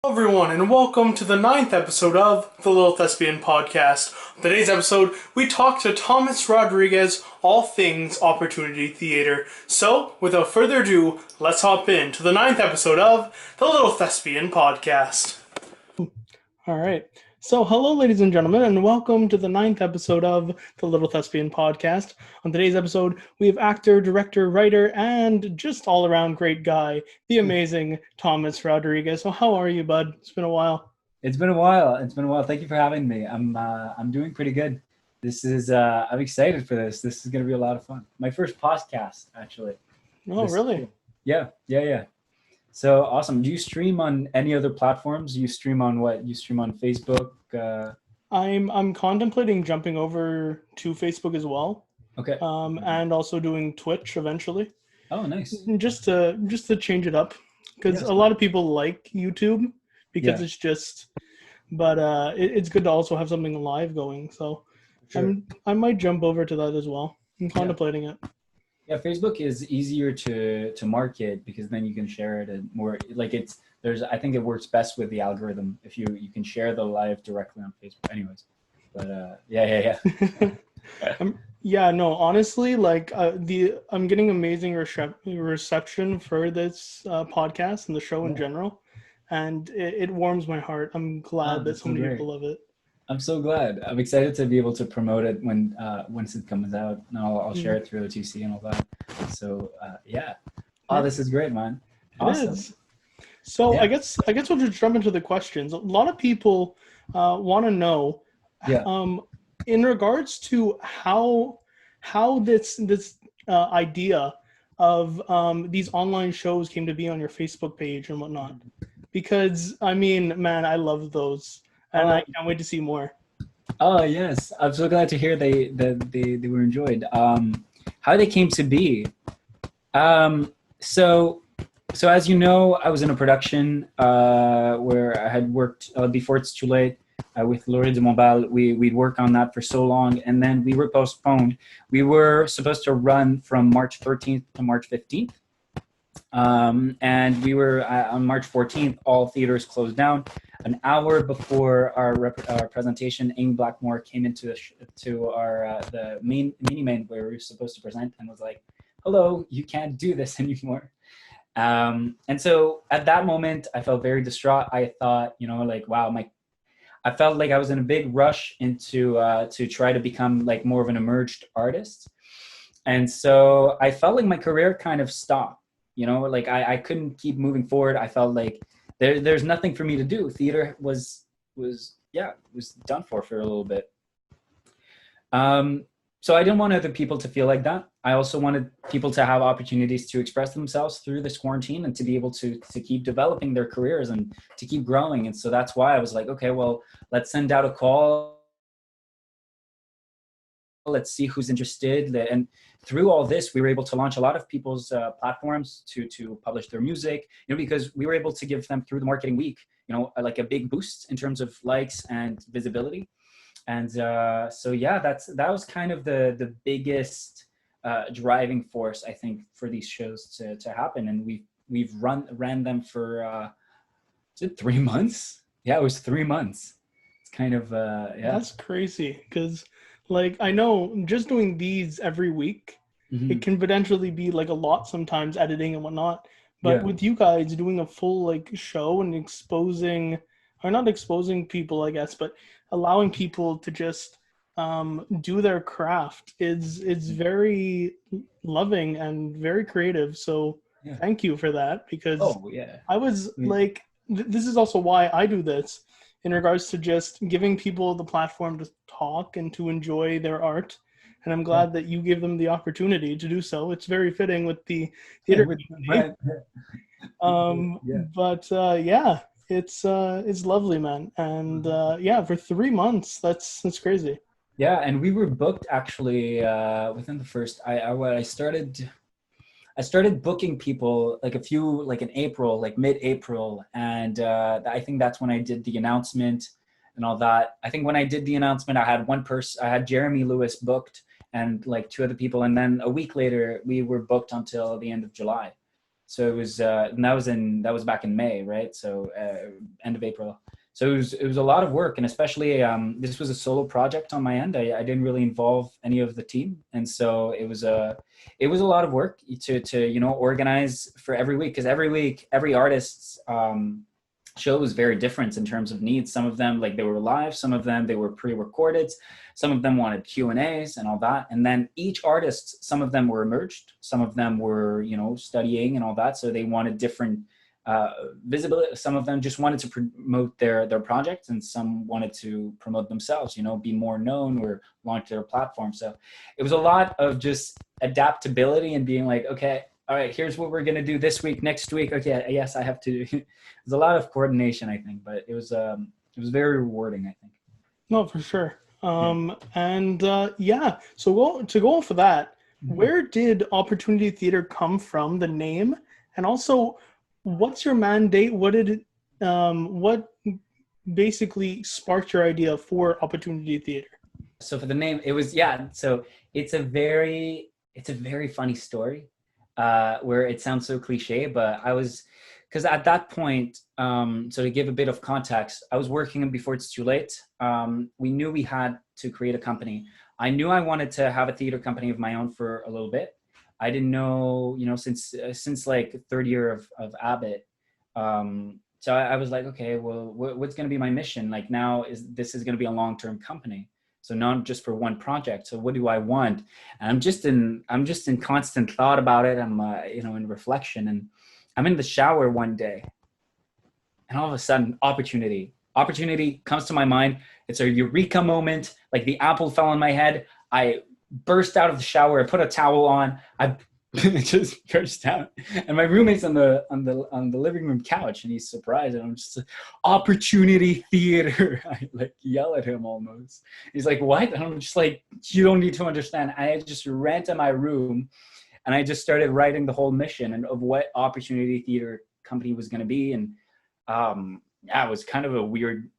Hello everyone, and welcome to the 9th episode of the Little Thespian Podcast. On today's episode, we talk to Thomas Rodriguez, all things Opportunity Theatre. So, without further ado, let's hop into the 9th episode of the Little Thespian Podcast. Alright, so hello ladies and gentlemen, and welcome to the 9th episode of the Little Thespian Podcast. On today's episode, we have actor, director, writer, and just all-around great guy, the amazing Thomas Rodriguez. So how are you, bud? It's been a while. It's been a while. Thank you for having me. I'm doing pretty good. I'm excited for this. This is going to be a lot of fun. My first podcast, actually. Oh, really? Yeah. So awesome. Do you stream on any other platforms? You stream on what? You stream on Facebook? I'm contemplating jumping over to Facebook as well. Okay. And also doing Twitch eventually. Oh, nice. Just to change it up, because a lot of people like YouTube because it's just, but it's good to also have something live going. So sure. I might jump over to that as well. I'm contemplating it. Yeah, Facebook is easier to market because then you can share it and more like I think it works best with the algorithm if you can share the live directly on Facebook anyways. But yeah. No, honestly, like I'm getting amazing reception for this podcast and the show in general, and it warms my heart. I'm glad that so many people love it. I'm so glad. I'm excited to be able to promote it once it comes out, and I'll share it through OTC and all that. So this is great, man. Awesome. It is. So I guess we'll just jump into the questions. A lot of people want to know, in regards to how this idea of these online shows came to be on your Facebook page and whatnot. Because I mean, man, I love those. And I can't wait to see more. Oh yes, I'm so glad to hear they were enjoyed. How they came to be. So as you know, I was in a production where I had worked before It's Too Late with Laurie de Montbal. We'd worked on that for so long, and then we were postponed. We were supposed to run from March 13th to March 15th. And we were on March 14th, all theaters closed down. An hour before our presentation, Amy Blackmore came into the main where we were supposed to present and was like, "Hello, you can't do this anymore." And so at that moment, I felt very distraught. I thought, wow, I felt like I was in a big rush to try to become like more of an emerged artist. And so I felt like my career kind of stopped. I couldn't keep moving forward. I felt like there's nothing for me to do. Theater was done for a little bit. So I didn't want other people to feel like that. I also wanted people to have opportunities to express themselves through this quarantine and to be able to keep developing their careers and to keep growing. And so that's why I was like, okay, well, let's send out a call. Let's see who's interested. And through all this, we were able to launch a lot of people's platforms to publish their music, because we were able to give them through the marketing week, like a big boost in terms of likes and visibility. And so yeah, that was kind of the biggest driving force, I think, for these shows to happen. And we've ran them for is it 3 months? Yeah, it was 3 months. It's kind of yeah. That's crazy, because like I know just doing these every week, it can potentially be like a lot sometimes, editing and whatnot. But with you guys doing a full like show and exposing, or not exposing people, I guess, but allowing people to just do their craft is very loving and very creative. So thank you for that, because I was like, this is also why I do this, in regards to just giving people the platform to talk and to enjoy their art. And I'm glad that you give them the opportunity to do so. It's very fitting with the theater community. But yeah, it's lovely, man. And yeah, for 3 months, that's crazy. Yeah, and we were booked actually within the first. I started booking people like in April, like mid-April, and I think that's when I did the announcement and all that. I think when I did the announcement, I had Jeremy Lewis booked and like 2 other people, and then a week later we were booked until the end of July. So it was, and that was back in May, right? So end of April. So it was a lot of work, and especially this was a solo project on my end. I didn't really involve any of the team, and so it was a lot of work to organize for every week, because every week every artist's show was very different in terms of needs. Some of them, like, they were live, some of them they were pre-recorded, some of them wanted Q&As and all that. And then each artist, some of them were emerged, some of them were studying and all that, so they wanted different visibility. Some of them just wanted to promote their project, and some wanted to promote themselves, be more known or launch their platform. So it was a lot of just adaptability and being like, okay, all right, here's what we're going to do this week, next week. Okay, yes, I have to. There's a lot of coordination, I think, but it was very rewarding, I think. No, for sure. And yeah, so to go off of that, where did Opportunity Theatre come from, the name? And also, what's your mandate? What basically sparked your idea for Opportunity Theatre? So for the name, it was, so it's a very funny story, where it sounds so cliche, but because at that point, so to give a bit of context, I was working Before It's Too Late. We knew we had to create a company. I knew I wanted to have a theater company of my own for a little bit. I didn't know, since like third year of Abbott. So I was like, okay, well, what's going to be my mission? Like, now this is going to be a long-term company. So not just for one project. So what do I want? And I'm just in constant thought about it. I'm, in reflection, and I'm in the shower one day, and all of a sudden, opportunity comes to my mind. It's a eureka moment. Like the apple fell on my head. I burst out of the shower. I put a towel on. I just burst out, and my roommate's on the living room couch, and he's surprised, and I'm just like, Opportunity Theatre. I like yell at him almost. He's like, what? And I'm just like, you don't need to understand. I just ran to my room, and I just started writing the whole mission and of what Opportunity Theatre company was going to be. And it was kind of a weird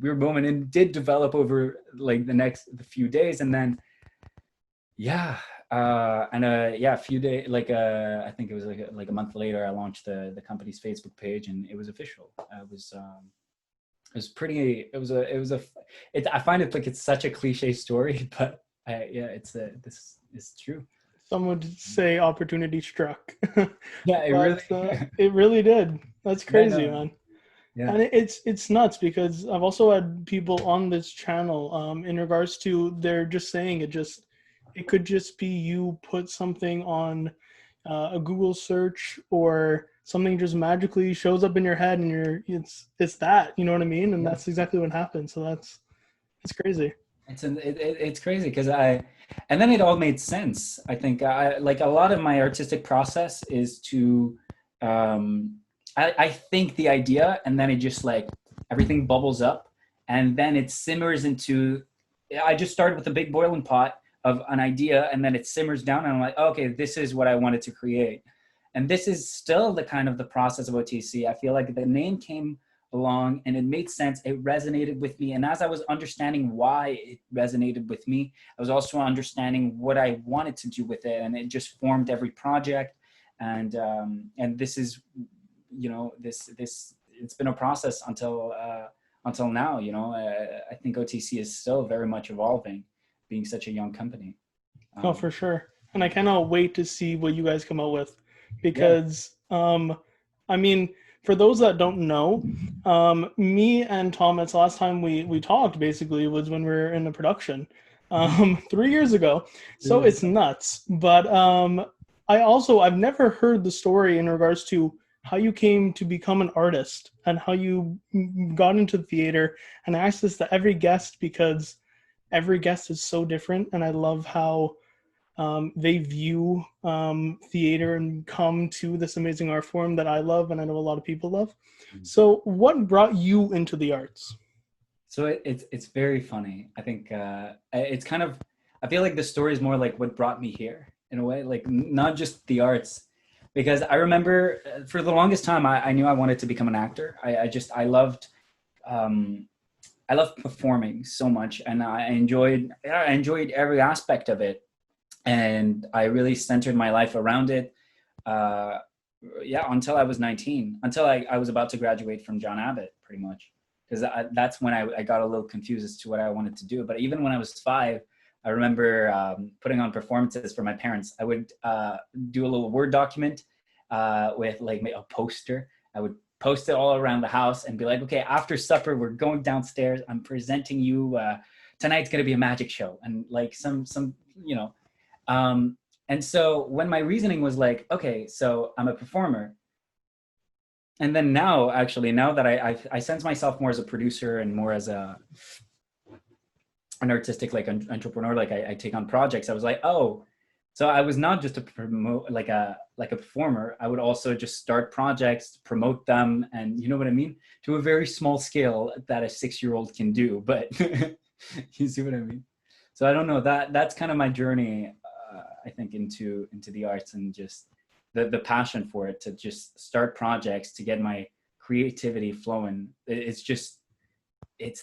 moment, and did develop over like the few days, and then a few days, I think it was like a month later, I launched the company's Facebook page, and it was official. I find it like it's such a cliche story, but this is true. Some would say opportunity struck. Yeah, it really did. That's crazy, man. Yeah. And it's nuts, because I've also had people on this channel in regards to, they're just saying it could just be you put something on a Google search, or something just magically shows up in your head, and it's that, you know what I mean? And that's exactly what happened. So it's crazy. It's crazy because and then it all made sense. I think I like a lot of my artistic process is to, um, I think the idea and then it just like everything bubbles up and then it simmers into, I just started with a big boiling pot of an idea and then it simmers down and I'm like, okay, this is what I wanted to create. And this is still the kind of the process of OTC. I feel like the name came along and it made sense. It resonated with me. And as I was understanding why it resonated with me, I was also understanding what I wanted to do with it. And it just formed every project. And this is, you know, this it's been a process until now, you know. I think OTC is still very much evolving, being such a young company. Oh, for sure. And I cannot wait to see what you guys come out with Yeah. because, I mean, for those that don't know, me and Thomas, last time we talked basically was when we were in the production, 3 years ago. So it's nuts. But I've never heard the story in regards to how you came to become an artist and how you got into the theater. And I asked this to every guest because every guest is so different, and I love how they view theater and come to this amazing art form that I love and I know a lot of people love. So what brought you into the arts? So it's very funny. I think it's kind of, I feel like the story is more like what brought me here in a way, like not just the arts. Because I remember for the longest time, I knew I wanted to become an actor. Um, I loved performing so much and I enjoyed every aspect of it. And I really centered my life around it. Uh, yeah, until I was 19, until I was about to graduate from John Abbott, pretty much. Because that's when I got a little confused as to what I wanted to do. But even when I was 5, I remember putting on performances for my parents. I would do a little Word document with like a poster. I would post it all around the house and be like, okay, after supper, we're going downstairs. I'm presenting you, tonight's going to be a magic show. And like some, you know, um, and so when my reasoning was like, okay, so I'm a performer. And then now, actually, now that I sense myself more as a producer and more as an artistic like entrepreneur, like I take on projects. I was like, oh, so I was not just a promote like a performer. I would also just start projects, promote them, and you know what I mean, to a very small scale that a 6-year-old can do. But you see what I mean. So I don't know, that's kind of my journey. I think into the arts and just the passion for it, to just start projects, to get my creativity flowing. It's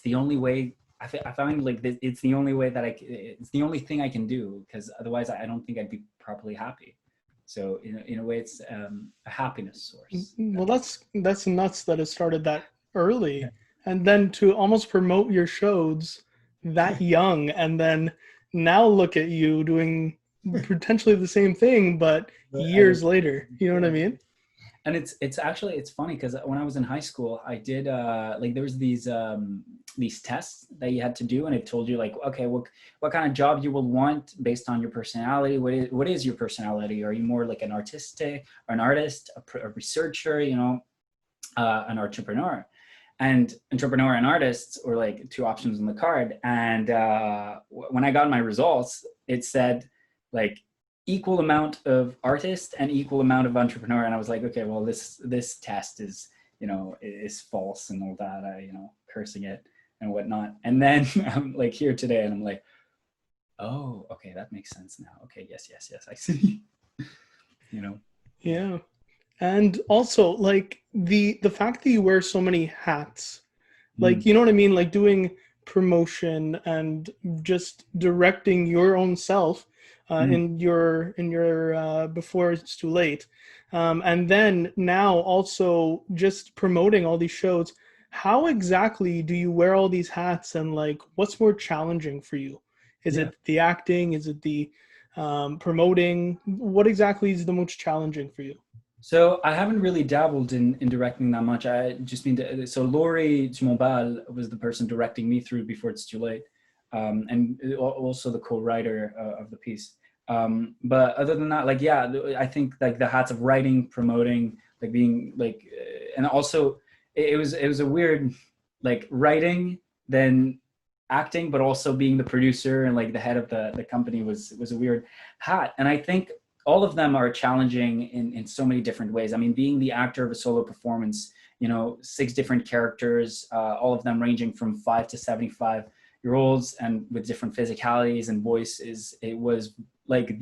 the only way. I find like this, it's the only way that it's the only thing I can do, because otherwise I don't think I'd be properly happy. So in a way, it's a happiness source. Well, that's nuts that it started that early, and then to almost promote your shows that young, and then now look at you doing potentially the same thing, but years later. You know what I mean? And it's actually, it's funny because when I was in high school, I did like there was these tests that you had to do, and it told you like, okay, what kind of job you will want based on your personality. What is your personality? Are you more like an artistic or an artist, a researcher, you know, an entrepreneur? And entrepreneur and artists were like 2 options on the card. And when I got my results, it said like equal amount of artist and equal amount of entrepreneur. And I was like, okay, well, this test is, you know, is false and all that, you know, cursing it and whatnot. And then I'm like here today and I'm like, oh, okay, that makes sense now. Okay, yes, I see. You know? Yeah. And also like the fact that you wear so many hats, like, you know what I mean? Like doing promotion and just directing your own self in your before it's too late, and then now also just promoting all these shows. How exactly do you wear all these hats, and like what's more challenging for you? Is Yeah. it the acting? Is it the promoting? What exactly is the most challenging for you? So I haven't really dabbled in directing that much. I just mean to, so Laurie Dumontbal was the person directing me through Before It's Too Late, and also the co-writer of the piece. But other than that, like, yeah, I think like the hats of writing, promoting, like being like, and also it was a weird, like writing, then acting, but also being the producer and like the head of the company was a weird hat. And I think all of them are challenging in so many different ways. I mean, being the actor of a solo performance, 6 different characters, all of them ranging from 5 to 75-year-olds and with different physicalities and voices. It was like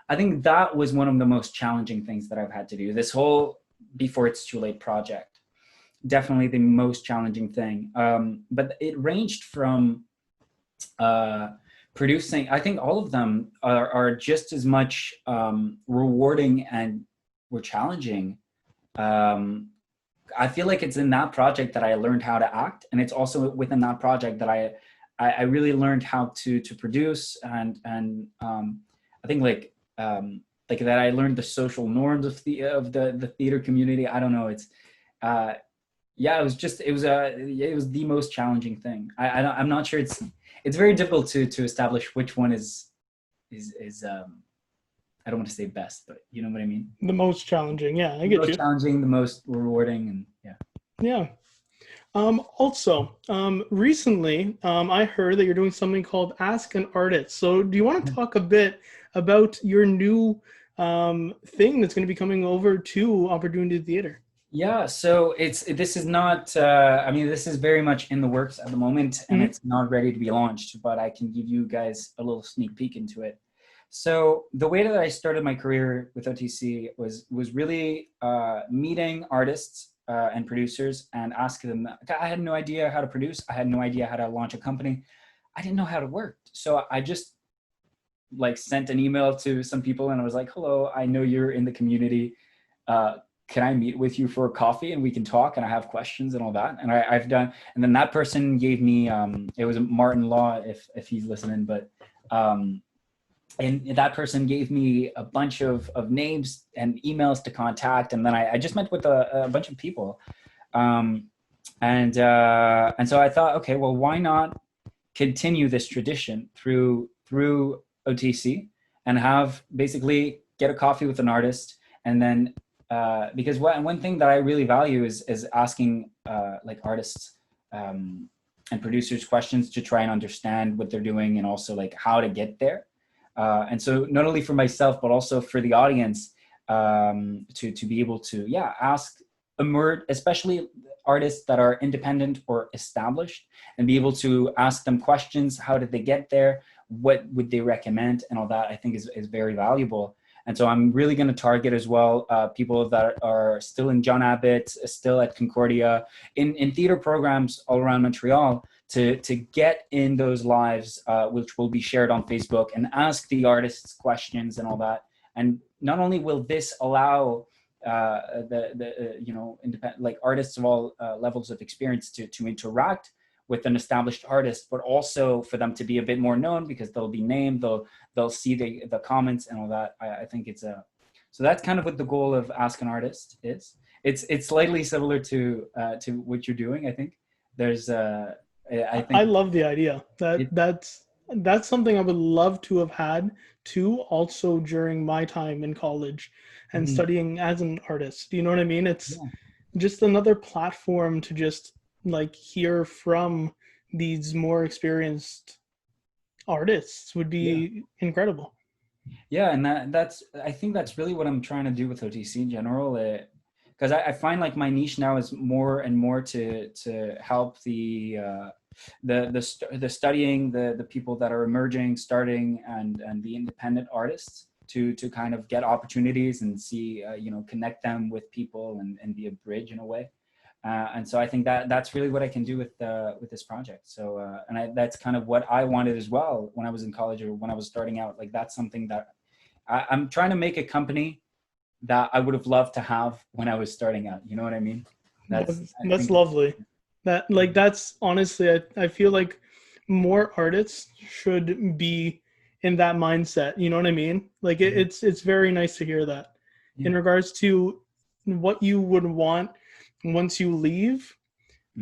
I think that was one of the most challenging things that I've had to do. This whole Before It's Too Late project, definitely the most challenging thing. But it ranged from producing, I think all of them are just as much rewarding and were challenging. I feel like it's in that project that I learned how to act, and it's also within that project that I really learned how to produce and I think like that I learned the social norms of the theater community. I don't know. It's it was the most challenging thing. I'm not sure. It's very difficult to establish which one is I don't want to say best, but you know what I mean? The most challenging. Yeah, I get you. The most challenging, the most rewarding, and yeah. Yeah. Also, recently, I heard that you're doing something called Ask an Artist. So do you want to talk a bit about your new thing that's going to be coming over to Opportunity Theatre? Yeah, so this is not, this is very much in the works at the moment, and it's not ready to be launched, but I can give you guys a little sneak peek into it. So the way that I started my career with OTC was really meeting artists and producers and asking them. I had no idea how to produce. I had no idea how to launch a company. I didn't know how it worked. So I just sent an email to some people and I was like, hello, I know you're in the community. Can I meet with you for a coffee and we can talk and I have questions and all that. And I've done, and then that person gave me, it was Martin Law, if he's listening, but and that person gave me a bunch of names and emails to contact. And then I just met with a bunch of people. And so I thought, okay, well, why not continue this tradition through OTC and have basically get a coffee with an artist. And then, because one thing that I really value is asking artists and producers questions to try and understand what they're doing and also how to get there. And so not only for myself, but also for the audience to be able to, ask especially artists that are independent or established, and be able to ask them questions. How did they get there? What would they recommend? And all that I think is very valuable. And so I'm really going to target as well people that are still in John Abbott, still at Concordia, in theater programs all around Montreal, to get in those lives, which will be shared on Facebook, and ask the artists questions and all that. And not only will this allow independent artists of all levels of experience to interact with an established artist, but also for them to be a bit more known because they'll be named, they'll see the comments and all that. I think so that's kind of what the goal of Ask an Artist is. It's slightly similar to what you're doing. I think there's I love the idea. That's something I would love to have had too, also during my time in college and studying as an artist. You know what I mean? It's just another platform to just hear from these more experienced artists would be incredible. Yeah, and I think that's really what I'm trying to do with OTC in general. Because I find my niche now is more and more to help the studying, the people that are emerging, starting, and the independent artists to kind of get opportunities and see connect them with people and be a bridge in a way. And so I think that's really what I can do with this project. So that's kind of what I wanted as well when I was in college or when I was starting out. That's something that I'm trying to make a company that I would have loved to have when I was starting out. You know what I mean? That's lovely. That's honestly, I feel like more artists should be in that mindset. You know what I mean? It's very nice to hear that in regards to what you would want once you leave.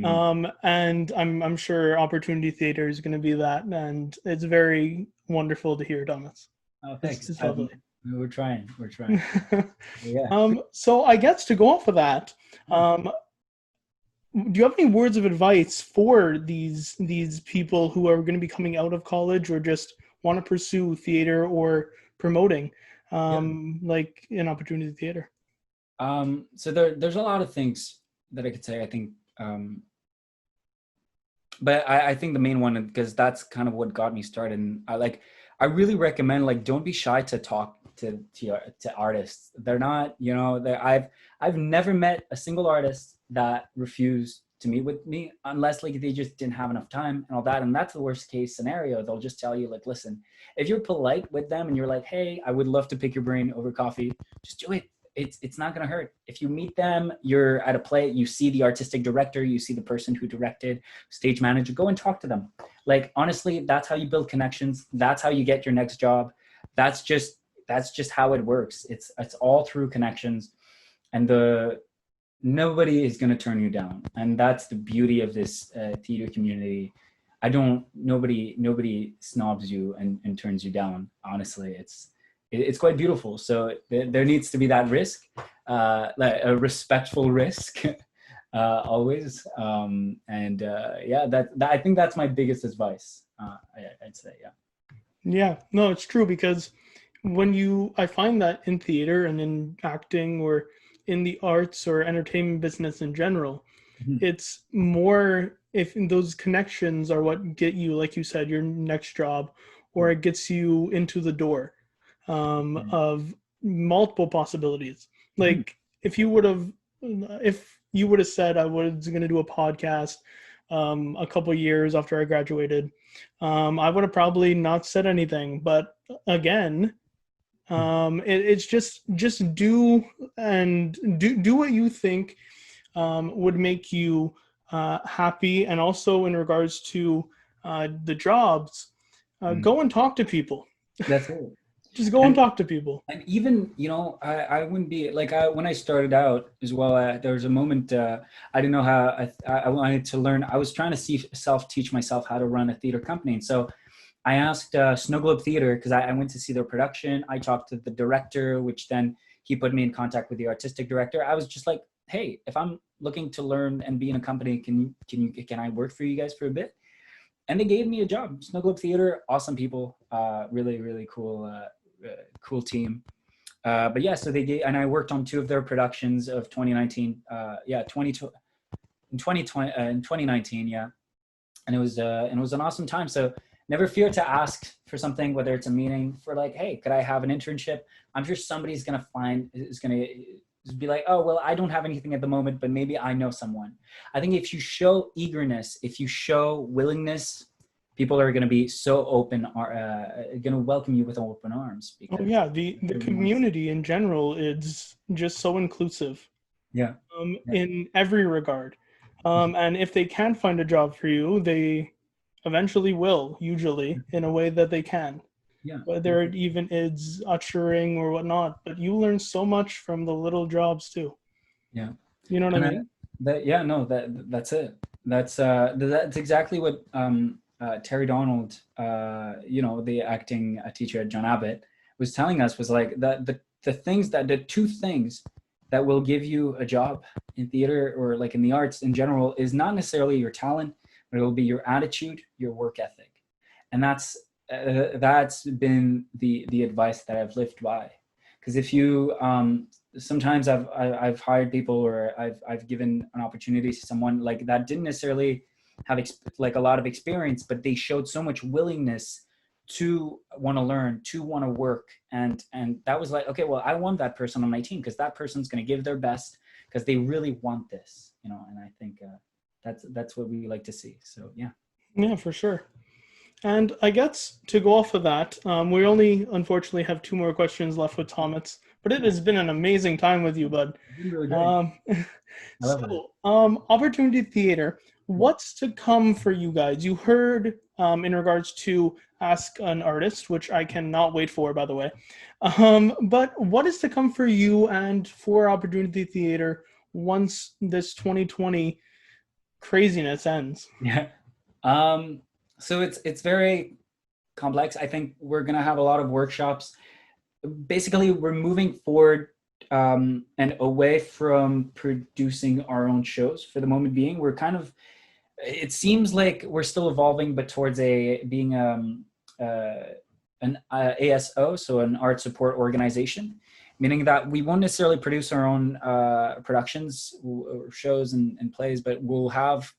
And I'm sure Opportunity Theatre is going to be that, and it's very wonderful to hear, Thomas. Oh, thanks. It's lovely. We're trying. Yeah. So I guess to go off of that, do you have any words of advice for these people who are going to be coming out of college or just want to pursue theater or promoting, like in Opportunity Theatre? So there's a lot of things that I could say. I think, but I think the main one, because that's kind of what got me started. And I really recommend, like, don't be shy to talk to artists. They're not, I've never met a single artist that refused to meet with me unless like they just didn't have enough time and all that. And that's the worst case scenario. They'll just tell you, like, listen, if you're polite with them and you're like, hey, I would love to pick your brain over coffee, just do it. It's not going to hurt. If you meet them, you're at a play, you see the artistic director, you see the person who directed, stage manager, go and talk to them. Like, honestly, that's how you build connections. That's how you get your next job. That's just how it works. It's all through connections, and nobody is going to turn you down. And that's the beauty of this theater community. Nobody snobs you and turns you down. Honestly, it's quite beautiful. So there needs to be that risk, like a respectful risk, always. I think that's my biggest advice. I'd say, yeah. Yeah, no, it's true, because I find that in theater and in acting or in the arts or entertainment business in general, it's more if those connections are what get you, like you said, your next job, or it gets you into the door of multiple possibilities. Like if you would have said I was going to do a podcast a couple years after I graduated, I would have probably not said anything. But again, it's just do what you think would make you happy. And also in regards to the jobs, go and talk to people. That's it. Just go and talk to people. And even, I wouldn't be like, when I started out as well, there was a moment, I didn't know how I wanted to learn. I was trying to self-teach myself how to run a theater company. And so I asked Snow Globe Theater, because I went to see their production. I talked to the director, which then he put me in contact with the artistic director. I was just like, hey, if I'm looking to learn and be in a company, can I work for you guys for a bit? And they gave me a job. Snow Globe Theater, awesome people, really, really cool team. But yeah, so and I worked on 2 of their productions of 2019. In 2019, yeah. And it was an awesome time. So never fear to ask for something, whether it's a meeting for like, hey, could I have an internship? I'm sure somebody's going to be like, oh, well, I don't have anything at the moment, but maybe I know someone. I think if you show eagerness, if you show willingness, people are going to be so open, going to welcome you with open arms. Oh yeah, the community in general is just so inclusive. Yeah. In every regard. And if they can't find a job for you, they eventually will, usually, in a way that they can. Yeah. Whether it even is ushering or whatnot. But you learn so much from the little jobs too. Yeah. You know what I mean? That's it. That's exactly what Terry Donald, the acting teacher at John Abbott, was telling us, was like the 2 things that will give you a job in theater or like in the arts in general is not necessarily your talent, but it will be your attitude, your work ethic. And that's been the advice that I've lived by. Because if you sometimes I've hired people, or I've given an opportunity to someone like that didn't necessarily have like a lot of experience, but they showed so much willingness to want to learn, to want to work, and that was like, okay, well, I want that person on my team, because that person's going to give their best because they really want this, and I think that's what we like to see. So yeah, for sure. And I guess to go off of that, we only unfortunately have 2 more questions left with Thomas, but it has been an amazing time with you, bud. Really great. So, Opportunity Theatre, what's to come for you guys? You heard in regards to Ask an Artist, which I cannot wait for, by the way. But what is to come for you and for Opportunity Theatre once this 2020 craziness ends? Yeah. So it's very complex. I think we're going to have a lot of workshops. Basically, we're moving forward and away from producing our own shows for the moment being. We're kind of, it seems like we're still evolving, but towards being an ASO, so an art support organization, meaning that we won't necessarily produce our own productions or shows and plays, but we'll have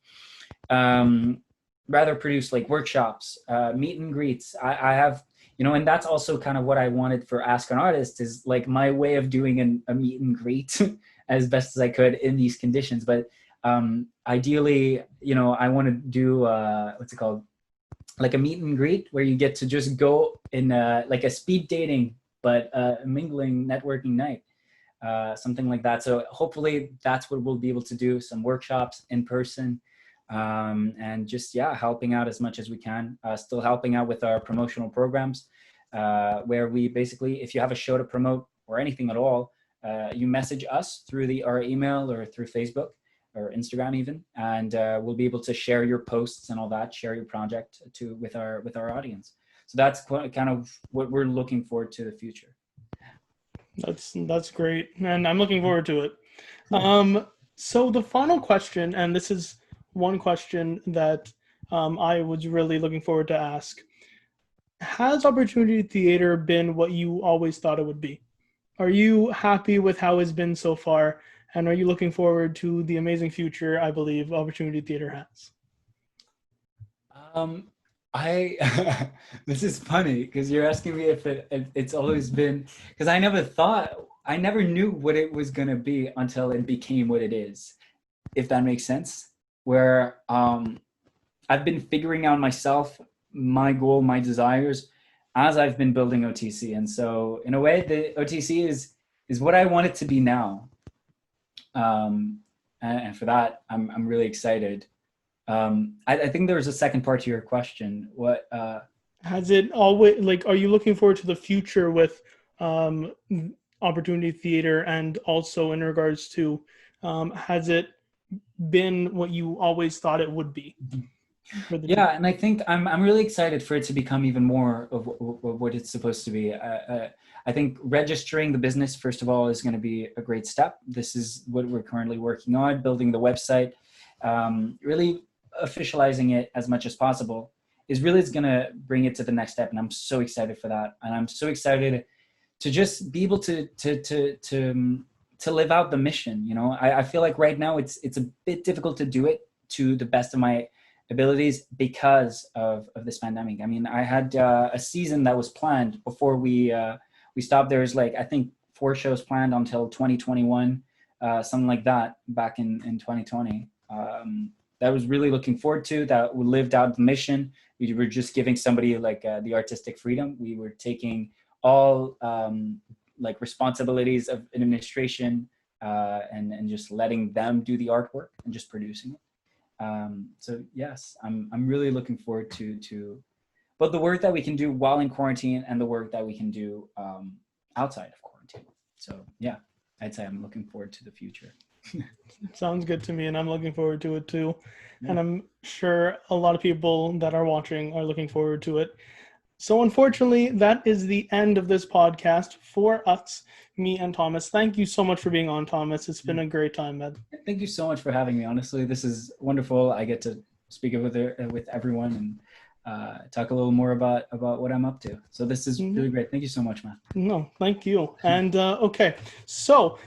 rather produce like workshops, meet and greets. I have, and that's also kind of what I wanted for Ask an Artist, is like my way of doing a meet and greet as best as I could in these conditions. But ideally, I want to do what's it called? Like a meet and greet where you get to just go in like a speed dating, but mingling, networking night, something like that. So hopefully that's what we'll be able to do, some workshops in person, and just, helping out as much as we can, still helping out with our promotional programs, where we basically, if you have a show to promote or anything at all, you message us through our email or through Facebook or Instagram even, and we'll be able to share your posts and all that, share your project with our audience. So that's kind of what we're looking forward to the future. That's great, and I'm looking forward to it. So the final question, and this is one question that I was really looking forward to ask: has Opportunity Theatre been what you always thought it would be? Are you happy with how it's been so far? And are you looking forward to the amazing future I believe Opportunity Theatre has? This is funny because you're asking me if it's always been, because I never knew what it was going to be until it became what it is, if that makes sense. Where I've been figuring out myself, my goal, my desires, as I've been building OTC. And so in a way, the OTC is what I want it to be now. And for that, I'm really excited. I think there's a second part to your question. What has it always, like, are you looking forward to the future with Opportunity Theatre, and also in regards to has it been what you always thought it would be? Yeah, and I think I'm really excited for it to become even more of what it's supposed to be. I think registering the business, first of all, is going to be a great step. This is what we're currently working on, building the website, really officializing it as much as possible is going to bring it to the next step. And I'm so excited for that. And I'm so excited to just be able to live out the mission. I feel like right now it's a bit difficult to do it to the best of my abilities because of this pandemic. I mean, I had a season that was planned before we stopped. There's I think 4 shows planned until 2021, something like that, back in 2020. That was really looking forward to, that we lived out the mission. We were just giving somebody the artistic freedom. We were taking all responsibilities of administration and just letting them do the artwork and just producing it. So yes, I'm really looking forward to both the work that we can do while in quarantine and the work that we can do outside of quarantine. So yeah, I'd say I'm looking forward to the future. Sounds good to me, and I'm looking forward to it too. Yeah. And I'm sure a lot of people that are watching are looking forward to it. So unfortunately, that is the end of this podcast for us, me and Thomas. Thank you so much for being on, Thomas. It's been a great time, man. Thank you so much for having me. Honestly, this is wonderful. I get to speak with everyone and talk a little more about what I'm up to. So this is really great. Thank you so much, man. No, thank you. And okay, so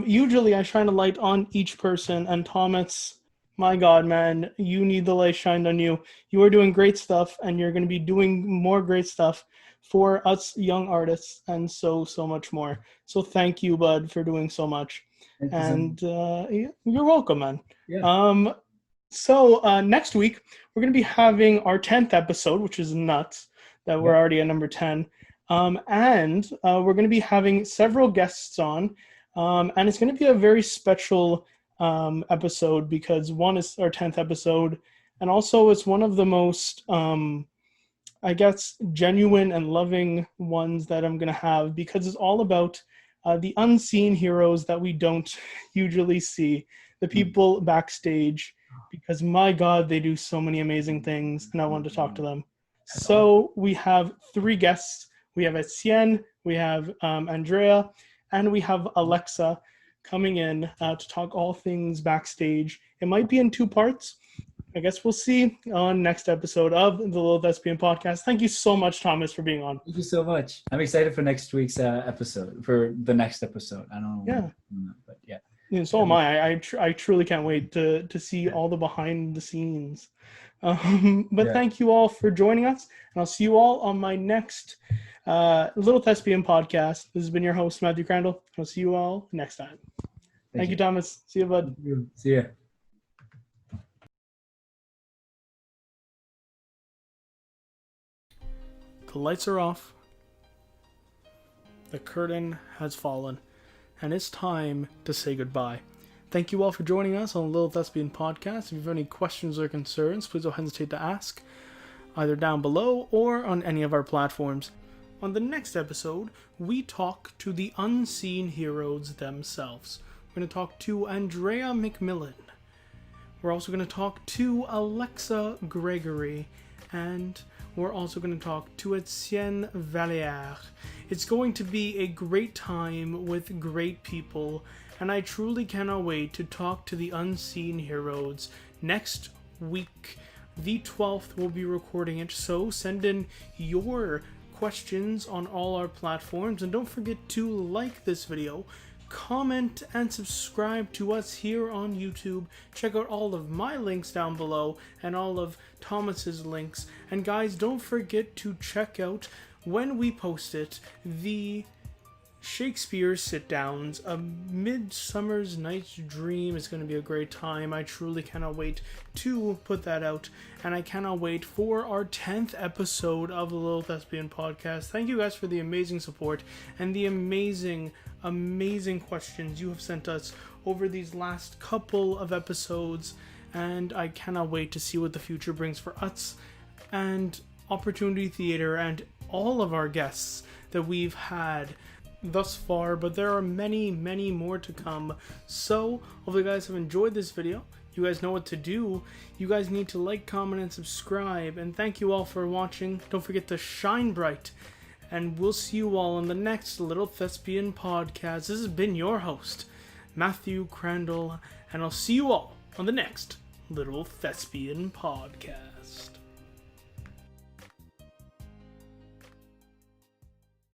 usually I shine a light on each person, and Thomas, my God, man, you need the light shined on you. You are doing great stuff, and you're going to be doing more great stuff for us young artists, and so much more. So thank you, bud, for doing so much. And you're welcome, man. Yeah. So next week, we're going to be having our 10th episode, which is nuts that we're already at number 10. And we're going to be having several guests on. And it's going to be a very special episode because one is our 10th episode. And also it's one of the most, I guess, genuine and loving ones that I'm going to have, because it's all about the unseen heroes that we don't usually see, the people backstage, because my God, they do so many amazing things, and I want to talk to them. So we have 3 guests. We have Etienne, we have Andrea, and we have Alexa coming in to talk all things backstage. It might be in 2 parts. I guess we'll see on next episode of the Little Thespian Podcast. Thank you so much, Thomas, for being on. Thank you so much. I'm excited for next week's episode, for the next episode. I don't know. Yeah. But yeah. So am I. I truly can't wait to see all the behind the scenes. But thank you all for joining us, and I'll see you all on my next Little Thespian Podcast. This has been your host, Matthew Crandall. I'll see you all next time. Thank you, Thomas. See you, bud. See ya. The lights are off. The curtain has fallen. And it's time to say goodbye. Thank you all for joining us on the Little Thespian Podcast. If you have any questions or concerns, please don't hesitate to ask, either down below or on any of our platforms. On the next episode, we talk to the unseen heroes themselves. We're going to talk to Andrea McMillan. We're also going to talk to Alexa Gregory, and we're also going to talk to Etienne Valliere. It's going to be a great time with great people, and I truly cannot wait to talk to the unseen heroes next week. The 12th, we'll be recording it, so send in your questions on all our platforms, and don't forget to like this video, comment, and subscribe to us here on YouTube. Check out all of my links down below and all of Thomas's links. And guys, don't forget to check out, when we post it, the Shakespeare sit-downs. A Midsummer's Night's Dream is going to be a great time. I truly cannot wait to put that out, and I cannot wait for our 10th episode of the Little Thespian Podcast. Thank you guys for the amazing support and the amazing questions you have sent us over these last couple of episodes, and I cannot wait to see what the future brings for us and Opportunity Theatre and all of our guests that we've had thus far, but there are many more to come. So hopefully you guys have enjoyed this video. You guys know what to do. You guys need to like, comment, and subscribe, and thank you all for watching. Don't forget to shine bright, and we'll see you all on the next Little Thespian Podcast. This has been your host, Matthew Crandall, and I'll see you all on the next Little Thespian Podcast.